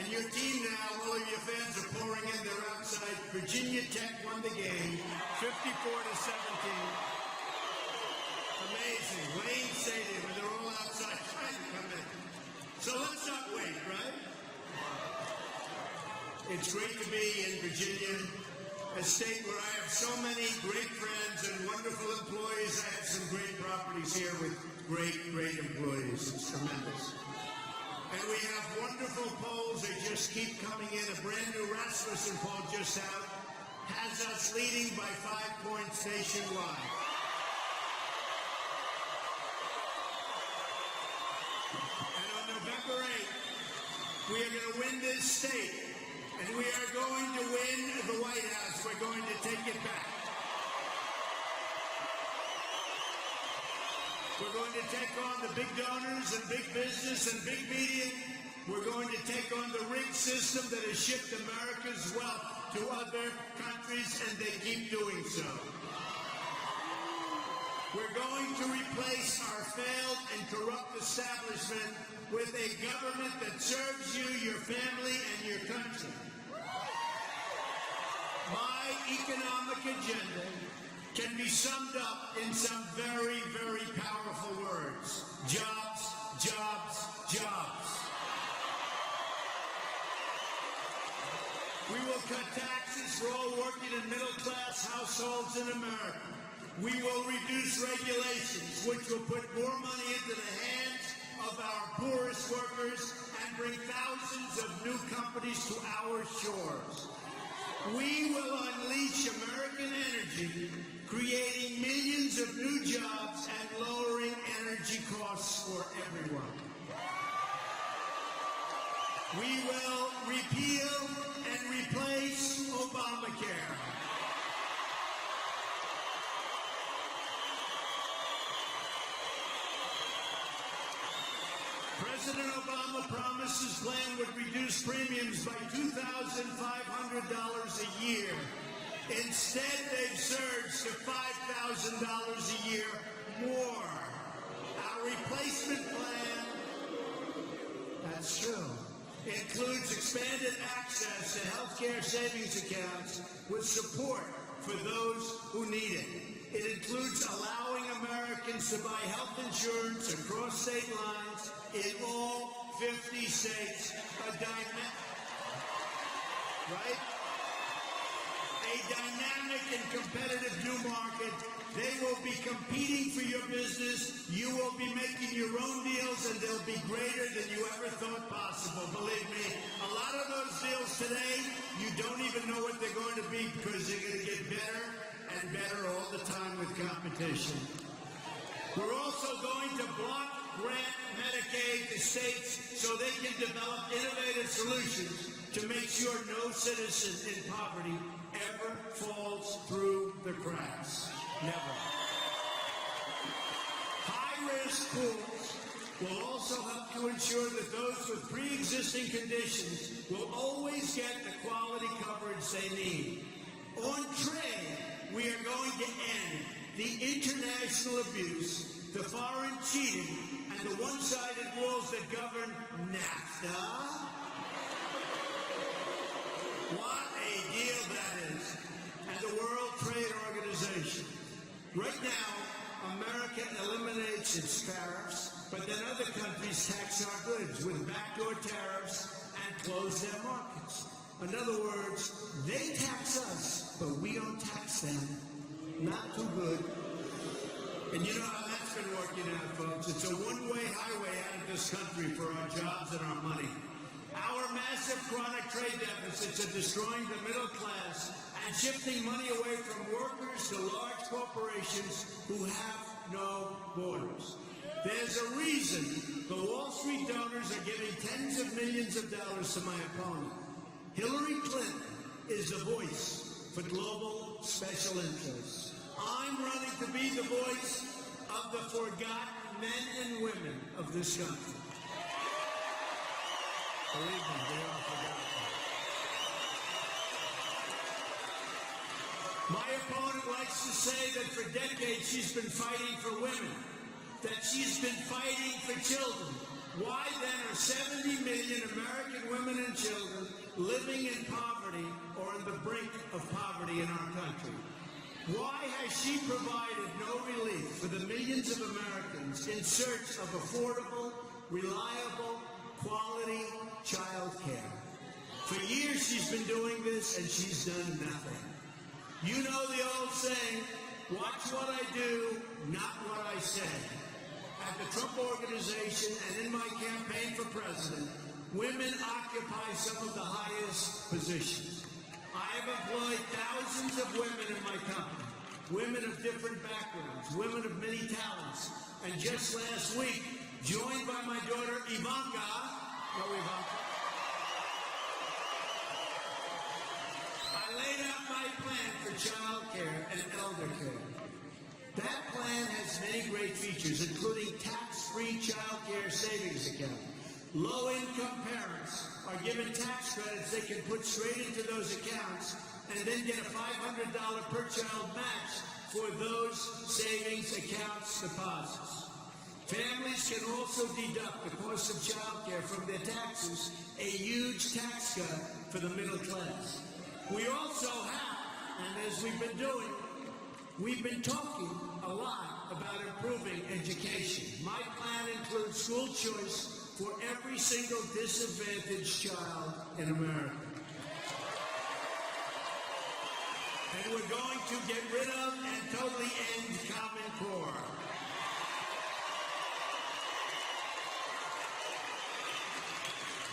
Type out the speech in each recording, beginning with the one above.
And your team now, all of your fans are pouring in. They're outside. Virginia Tech won the game, 54-17. Amazing. Wayne Stadium, and they're all outside trying to come in. So let's not wait, right? It's great to be in Virginia, a state where I have so many great friends and wonderful employees. I have some great properties here with great employees. It's tremendous. And we have wonderful polls that just keep coming in. A brand new Rasmussen poll just out has us leading by 5 points nationwide. And on November 8th, we are going to win this state. And we are going to win the White House. We're going to take it back. We're going to take on the big donors and big business and big media. We're going to take on the rigged system that has shipped America's wealth to other countries, and they keep doing so. We're going to replace our failed and corrupt establishment with a government that serves you, your family, and your country. My economic agenda can be summed up in some very powerful words. Jobs, jobs, jobs. We will cut taxes for all working and middle-class households in America. We will reduce regulations, which will put more money into the hands of our poorest workers and bring thousands of new companies to our shores. We will unleash American energy, creating millions of new jobs and lowering energy costs for everyone. We will repeal and replace Obamacare. President Obama promised his plan would reduce premiums by $2,500 a year. Instead, they've surged to $5,000 a year more. Our replacement plan, that's true, includes expanded access to health care savings accounts with support for those who need it. It includes allowing Americans to buy health insurance across state lines in all 50 states. A dynamic and competitive new market. They will be competing for your business. You will be making your own deals, and they'll be greater than you ever thought possible. Believe me, a lot of those deals today, you don't even know what they're going to be because they're going to get better and better all the time with competition. We're also going to block grant Medicaid to states so they can develop innovative solutions to make sure no citizen in poverty ever falls through the cracks. Never. High-risk pools will also help to ensure that those with pre-existing conditions will always get the quality coverage they need. On trade, we are going to end the international abuse, the foreign cheating, and the one-sided rules that govern NAFTA. What a deal that is. And the World Trade Organization. Right now, America eliminates its tariffs, but then other countries tax our goods with backdoor tariffs and close their markets. In other words, they tax us, but we don't tax them. Not too good. And you know how that's been working out, folks. It's a one-way highway out of this country for our jobs and our money. Our massive chronic trade deficits are destroying the middle class and shifting money away from workers to large corporations who have no borders. There's a reason the Wall Street donors are giving tens of millions of dollars to my opponent. Hillary Clinton is the voice for global special interests. I'm running to be the voice of the forgotten men and women of this country. Believe me, they are forgotten. My opponent likes to say that for decades she's been fighting for women, that she's been fighting for children. Why then are 70 million American women and children living in poverty or on the brink of poverty in our country? Why has she provided no relief for the millions of Americans in search of affordable, reliable, quality child care? For years she's been doing this, and she's done nothing. You know the old saying, watch what I do, not what I say. At the Trump Organization and in my campaign for president, women occupy some of the highest positions. I have employed thousands of women in my company, women of different backgrounds, women of many talents, and just last week, joined by my daughter Ivanka, I laid out my plan for child care and elder care. That plan has many great features, including tax-free child care savings account. Low-income parents are given tax credits they can put straight into those accounts and then get a $500 per child match for those savings accounts deposits. Families can also deduct the cost of child care from their taxes, a huge tax cut for the middle class. We also have, and as we've been doing, we've been talking a lot about improving education. My plan includes school choice for every single disadvantaged child in America. And we're going to get rid of and totally end Common Core.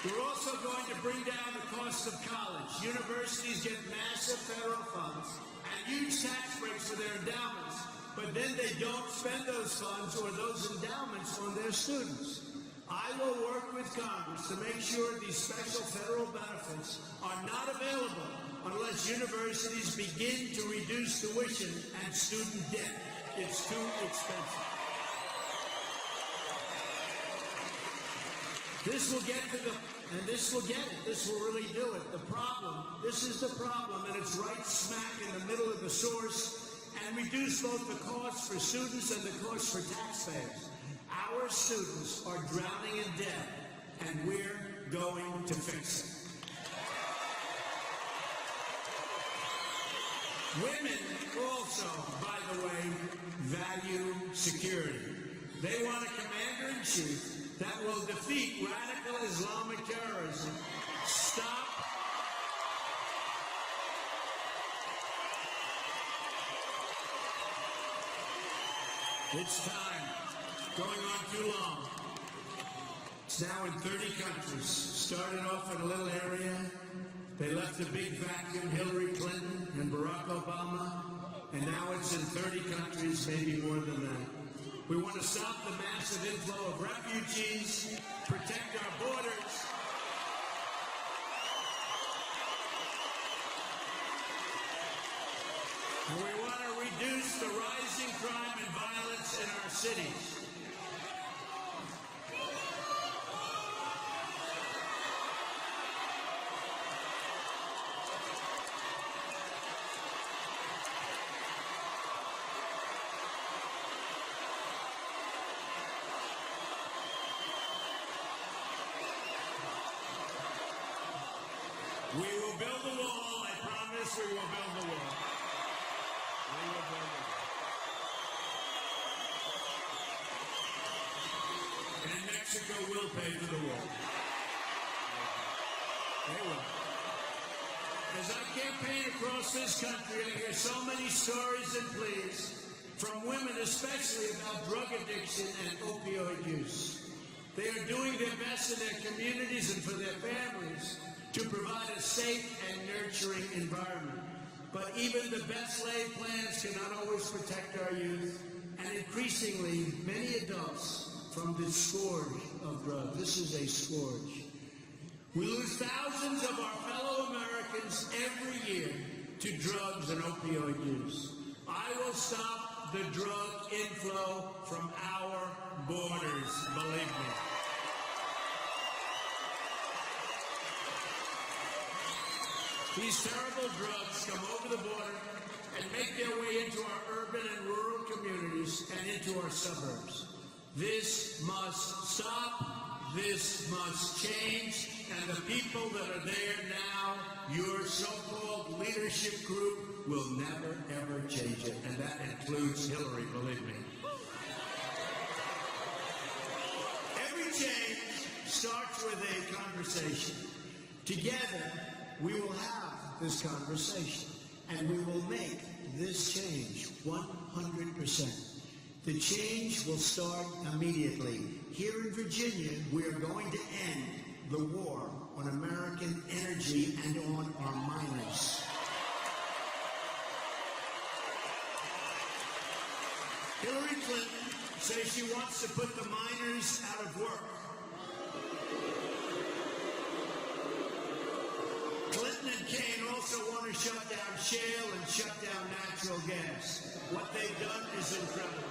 We're also going to bring down the cost of college. Universities get massive federal funds and huge tax breaks for their endowments, but then they don't spend those funds or those endowments on their students. I will work with Congress to make sure these special federal benefits are not available unless universities begin to reduce tuition and student debt. It's too expensive. This will get to the, and this will get it. This will really do it. The problem, this is the problem, and it's right smack in the middle of the source, and reduce both the cost for students and the cost for taxpayers. Our students are drowning in debt, and we're going to fix it. Women also, by the way, value security. They want a commander-in-chief that will defeat radical Islamic terrorism, stop it's time. Going on too long. It's now in 30 countries. Started off in a little area. They left a big vacuum, Hillary Clinton and Barack Obama, and now it's in 30 countries, maybe more than that. We want to stop the massive inflow of refugees, protect our borders, and we want to reduce the rising crime and violence in our cities. We will build the wall. I promise we will build the wall. We will build the wall. And Mexico will pay for the wall. They will. As I campaign across this country, I hear so many stories and pleas from women, especially about drug addiction and opioid use. They are doing their best in their communities and for their families to provide a safe and nurturing environment. But even the best laid plans cannot always protect our youth, and increasingly many adults from the scourge of drugs. This is a scourge. We lose thousands of our fellow Americans every year to drugs and opioid use. I will stop the drug inflow from our borders, believe me. These terrible drugs come over the border and make their way into our urban and rural communities and into our suburbs. This must stop. this must change, and the people that are there now, your so-called leadership group, will never, ever change it. And that includes Hillary, believe me. Every change starts with a conversation. Together, we will have this conversation, and we will make this change 100%. The change will start immediately. Here in Virginia, we are going to end the war on American energy and on our miners. Hillary Clinton says she wants to put the miners out of work. Clinton and Kaine also want to shut down shale and shut down natural gas. What they've done is incredible.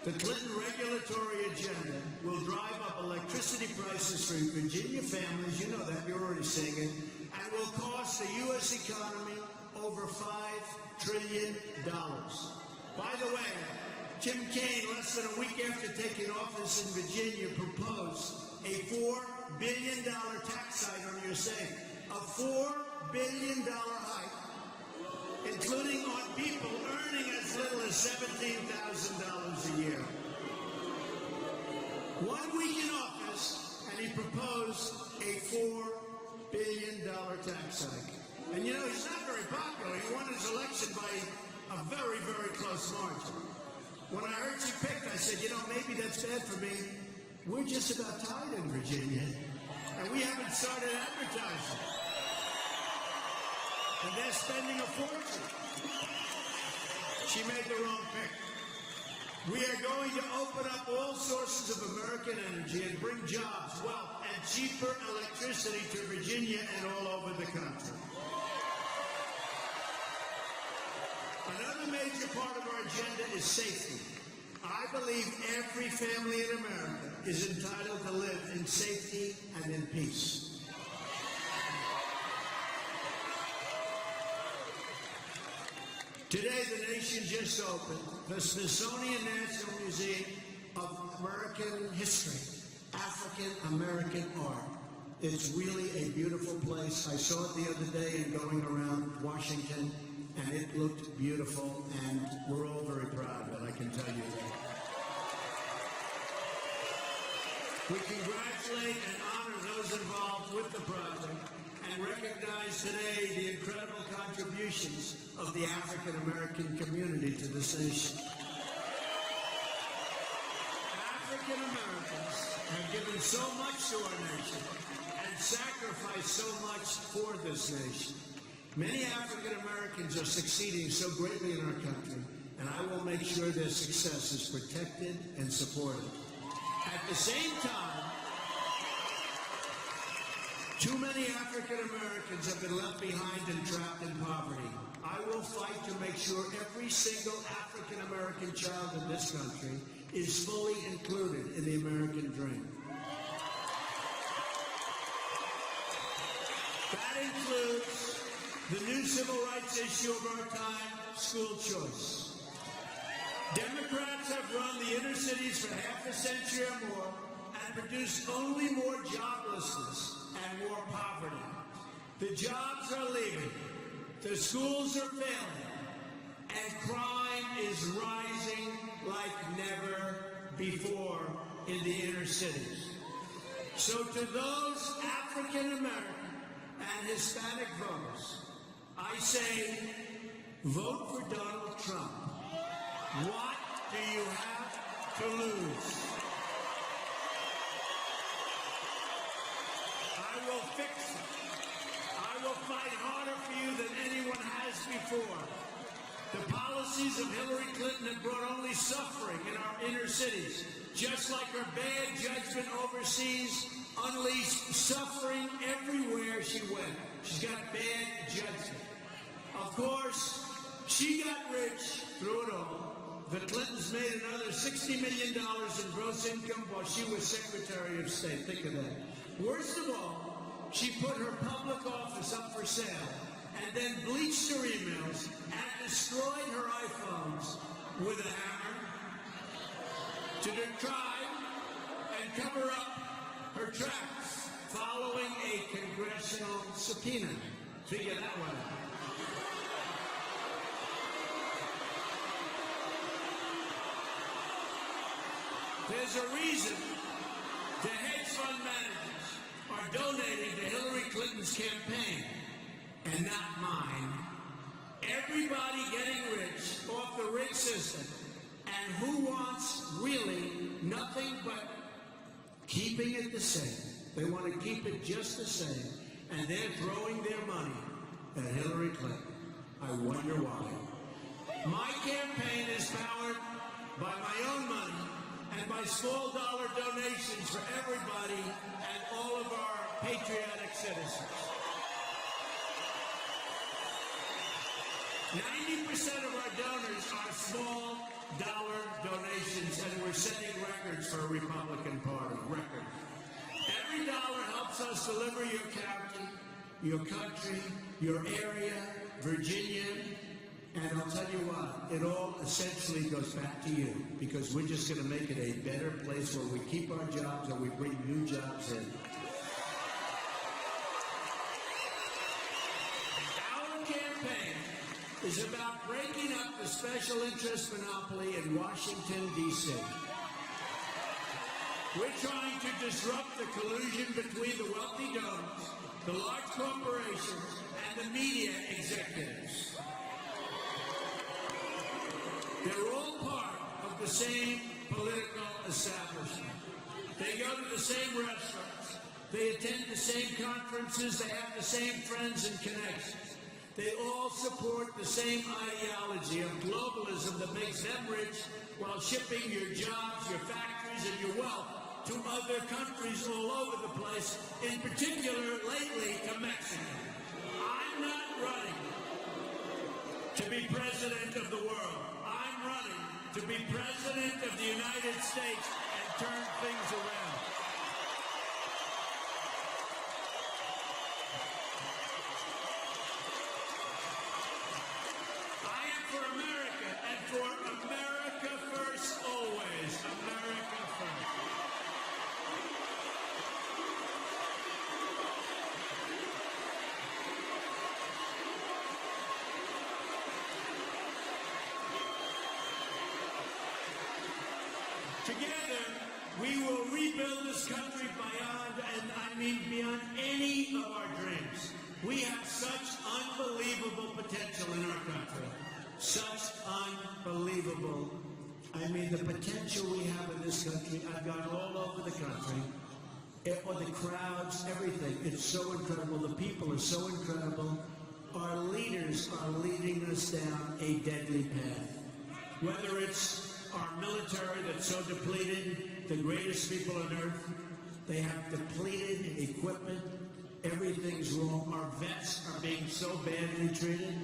The Clinton regulatory agenda will drive up electricity prices for Virginia families, you know that, you're already seeing it, and will cost the U.S. economy over $5 trillion. By the way, Jim Kaine, less than a week after taking office in Virginia, proposed a $4 billion tax hike on your state. A $4 billion hike, including on people earning as little as $17,000 a year. 1 week in office, and he proposed a $4 billion tax hike. And you know, he's not very popular. He won his election by a very, very close margin. When I heard you picked, I said, you know, maybe that's bad for me. We're just about tied in Virginia, and we haven't started advertising. And they're spending a fortune. She made the wrong pick. We are going to open up all sources of American energy and bring jobs, wealth, and cheaper electricity to Virginia and all over the country. Another major part of our agenda is safety. I believe every family in America is entitled to live in safety and in peace. Today, the nation just opened the Smithsonian National Museum of American History, African American art. It's really a beautiful place. I saw it the other day in going around Washington, and it looked beautiful, and we're all very proud of it, I can tell you that. We congratulate and honor those involved with the project and recognize today the incredible contributions of the African American community to this nation. African Americans have given so much to our nation and sacrificed so much for this nation. Many African Americans are succeeding so greatly in our country, and I will make sure their success is protected and supported. At the same time, too many African Americans have been left behind and trapped in poverty. I will fight to make sure every single African American child in this country is fully included in the American dream. That includes the new civil rights issue of our time, school choice. Democrats have run the inner cities for half a century or more and produced only more joblessness and more poverty. The jobs are leaving, the schools are failing, and crime is rising like never before in the inner cities. So to those African American and Hispanic voters, I say, vote for Donald Trump. What do you have to lose? I will fix it. I will fight harder for you than anyone has before. The policies of Hillary Clinton have brought only suffering in our inner cities, just like her bad judgment overseas unleashed suffering everywhere she went. She's got bad judgment. Of course, she got rich through it all. The Clintons made another $60 million in gross income while she was Secretary of State. Think of that. Worst of all, she put her public office up for sale and then bleached her emails and destroyed her iPhones with a hammer to try and and cover up her tracks following a congressional subpoena. Figure that one out. There's a reason the hedge fund managers are donating to Hillary Clinton's campaign and not mine. Everybody getting rich off the rig system, and who wants really nothing but keeping it the same. They want to keep it just the same, and they're throwing their money at Hillary Clinton. I wonder why. My campaign is powered by my own money and by small dollar donations for everybody and all of our patriotic citizens. 90% of our donors are small dollar donations, and we're setting records for a Republican Party. Record. Every dollar helps us deliver your county, your country, your area, Virginia, and I'll tell you what, it all essentially goes back to you, because we're just going to make it a better place where we keep our jobs and we bring new jobs in. Our campaign is about breaking up the special interest monopoly in Washington, D.C. We're trying to disrupt the collusion between the wealthy donors, the large corporations, and the media executives. They're all part of the same political establishment. They go to the same restaurants. They attend the same conferences. They have the same friends and connections. They all support the same ideology of globalism that makes them rich while shipping your jobs, your factories, and your wealth to other countries all over the place, in particular, lately, to Mexico. I'm not running to be president of the world. I'm running to be president of the United States and turn things around. I am for America, and for America first always. America first. Together, we will rebuild this country beyond any of our dreams. We have such unbelievable potential in our country. Such unbelievable. The potential we have in this country. I've gone all over the country. The crowds, everything. It's so incredible. The people are so incredible. Our leaders are leading us down a deadly path. Whether it's our military that's so depleted, the greatest people on earth, they have depleted equipment. Everything's wrong. Our vets are being so badly treated.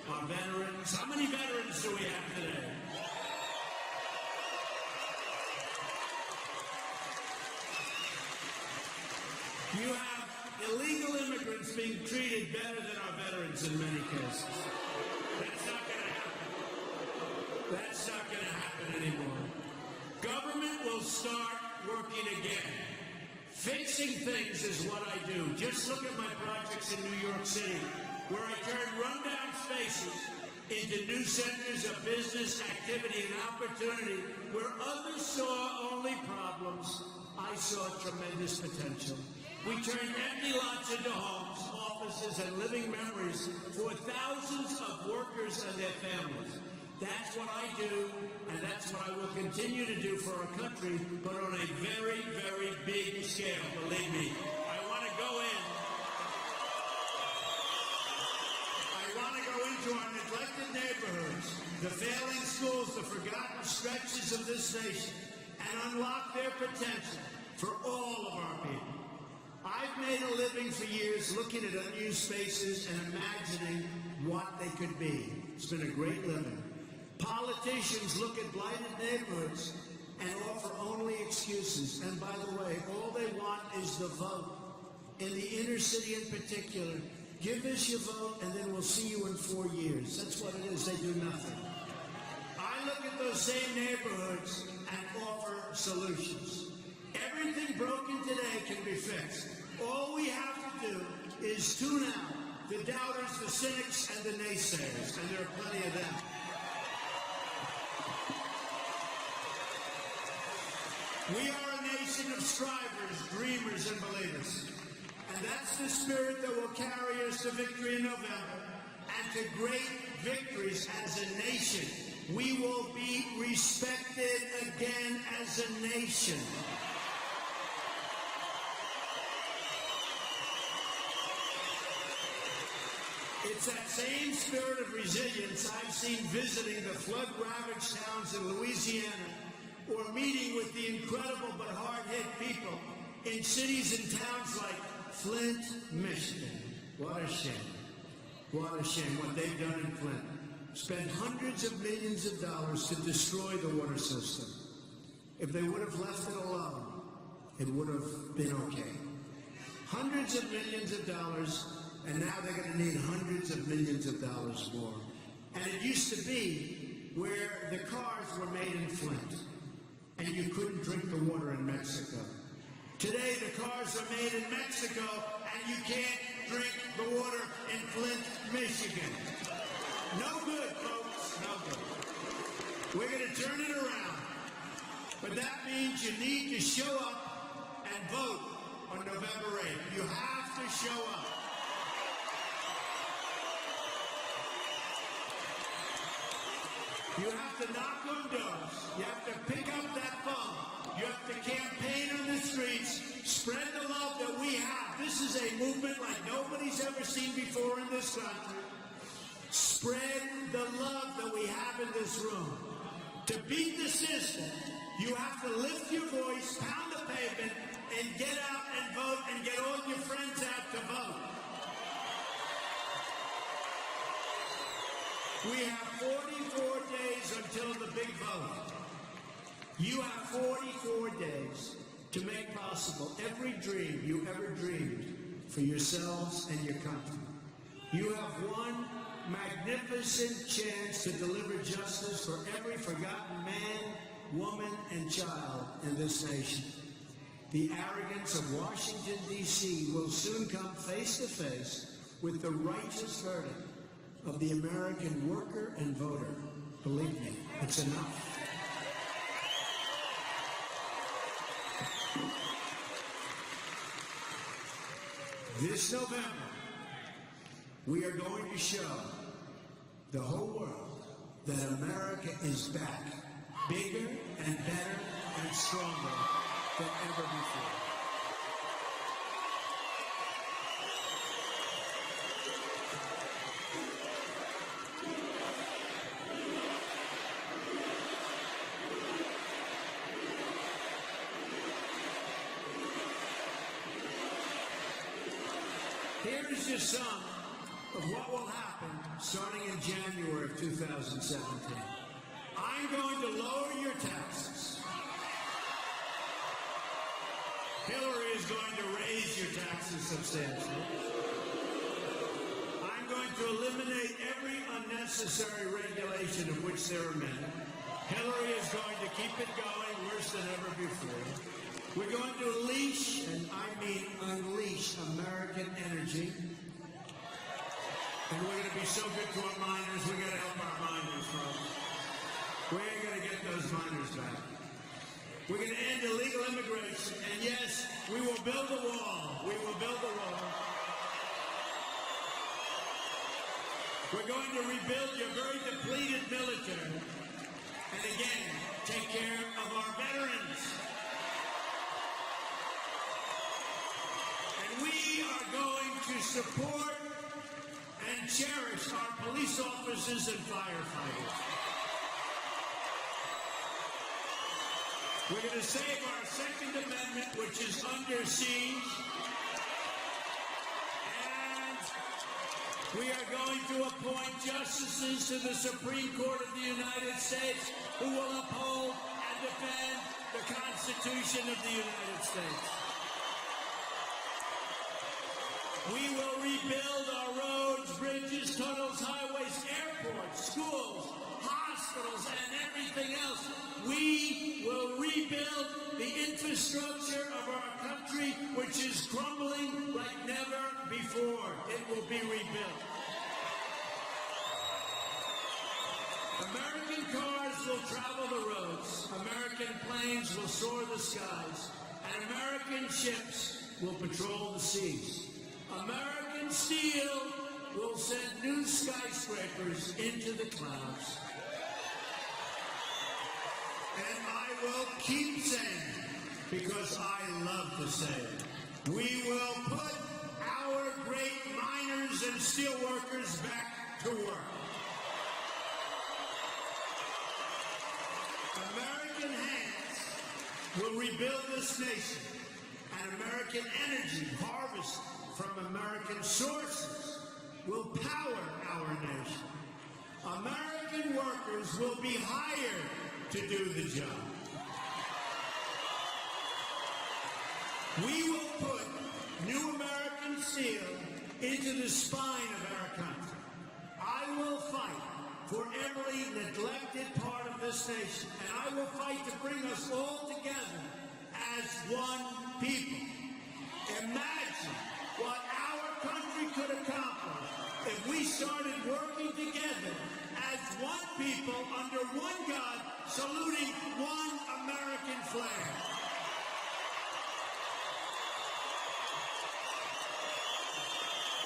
Our veterans. How many veterans do we have today? You have illegal immigrants being treated better than our veterans in many cases. That's not going to happen. That's not going to happen anymore. Government will start working again. Fixing things is what I do. Just look at my projects in New York City, where I turn rundown spaces into new centers of business activity and opportunity. Where others saw only problems, I saw tremendous potential. We turned empty lots into homes, offices, and living memories for thousands of workers and their families. That's what I do, and that's what I will continue to do for our country, but on a very, very big scale, believe me. I want to go into our neglected neighborhoods, the failing schools, the forgotten stretches of this nation, and unlock their potential for all of our people. I've made a living for years looking at unused spaces and imagining what they could be. It's been a great living. Politicians look at blighted neighborhoods and offer only excuses. And by the way, all they want is the vote. In the inner city in particular, give us your vote and then we'll see you in 4 years. That's what it is. They do nothing. I look at those same neighborhoods and offer solutions. Everything broken today can be fixed. All we have to do is tune out the doubters, the cynics, and the naysayers, and there are plenty of them. We are a nation of strivers, dreamers, and believers. And that's the spirit that will carry us to victory in November and to great victories as a nation. We will be respected again as a nation. It's that same spirit of resilience I've seen visiting the flood-ravaged towns in Louisiana or meeting with the incredible but hard-hit people in cities and towns like Flint, Michigan. What a shame. What a shame what they've done in Flint. Spent hundreds of millions of dollars to destroy the water system. If they would have left it alone, it would have been okay. Hundreds of millions of dollars, and now they're going to need hundreds of millions of dollars more. And it used to be where the cars were made in Flint, and you couldn't drink the water in Mexico. Today, the cars are made in Mexico, and you can't drink the water in Flint, Michigan. No good, folks. No good. We're going to turn it around. But that means you need to show up and vote on November 8th. You have to show up. You have to knock on doors. You have to pick up that phone. You have to campaign on the streets. Spread the love that we have. This is a movement like nobody's ever seen before in this country. Spread the love that we have in this room. To beat the system, you have to lift your voice, pound the pavement, and get out and vote and get all your friends out to vote. We have 44 days until the big vote. You have 44 days to make possible every dream you ever dreamed for yourselves and your country. You have one magnificent chance to deliver justice for every forgotten man, woman, and child in this nation. The arrogance of Washington, D.C. will soon come face to face with the righteous verdict of the American worker and voter. Believe me, it's enough. This November, we are going to show the whole world that America is back, bigger and better and stronger than ever before. Here is just some of what will happen starting in January of 2017. I'm going to lower your taxes. Hillary is going to raise your taxes substantially. I'm going to eliminate every unnecessary regulation of which there are many. Hillary is going to keep it going worse than ever before. We're going to unleash, and I mean unleash, American energy. And we're going to be so good to our miners, we're going to help our miners, folks. We ain't going to get those miners back. We're going to end illegal immigration. And yes, we will build a wall. We will build a wall. We're going to rebuild your very depleted military. And again, take care of our veterans. And we are going to support and cherish our police officers and firefighters. We're going to save our Second Amendment, which is under siege. And we are going to appoint justices to the Supreme Court of the United States who will uphold and defend the Constitution of the United States. We will rebuild our roads, bridges, tunnels, highways, airports, schools, hospitals, and everything else. We will rebuild the infrastructure of our country, which is crumbling like never before. It will be rebuilt. American cars will travel the roads, American planes will soar the skies, and American ships will patrol the seas. American steel will send new skyscrapers into the clouds. And I will keep saying, because I love to say it, we will put our great miners and steelworkers back to work. American hands will rebuild this nation, and American energy harvested from American sources will power our nation. American workers will be hired to do the job. We will put new American steel into the spine of our country. I will fight for every neglected part of this nation, and I will fight to bring us all together as one people. Imagine what our country could accomplish if we started working together as one people under one God, saluting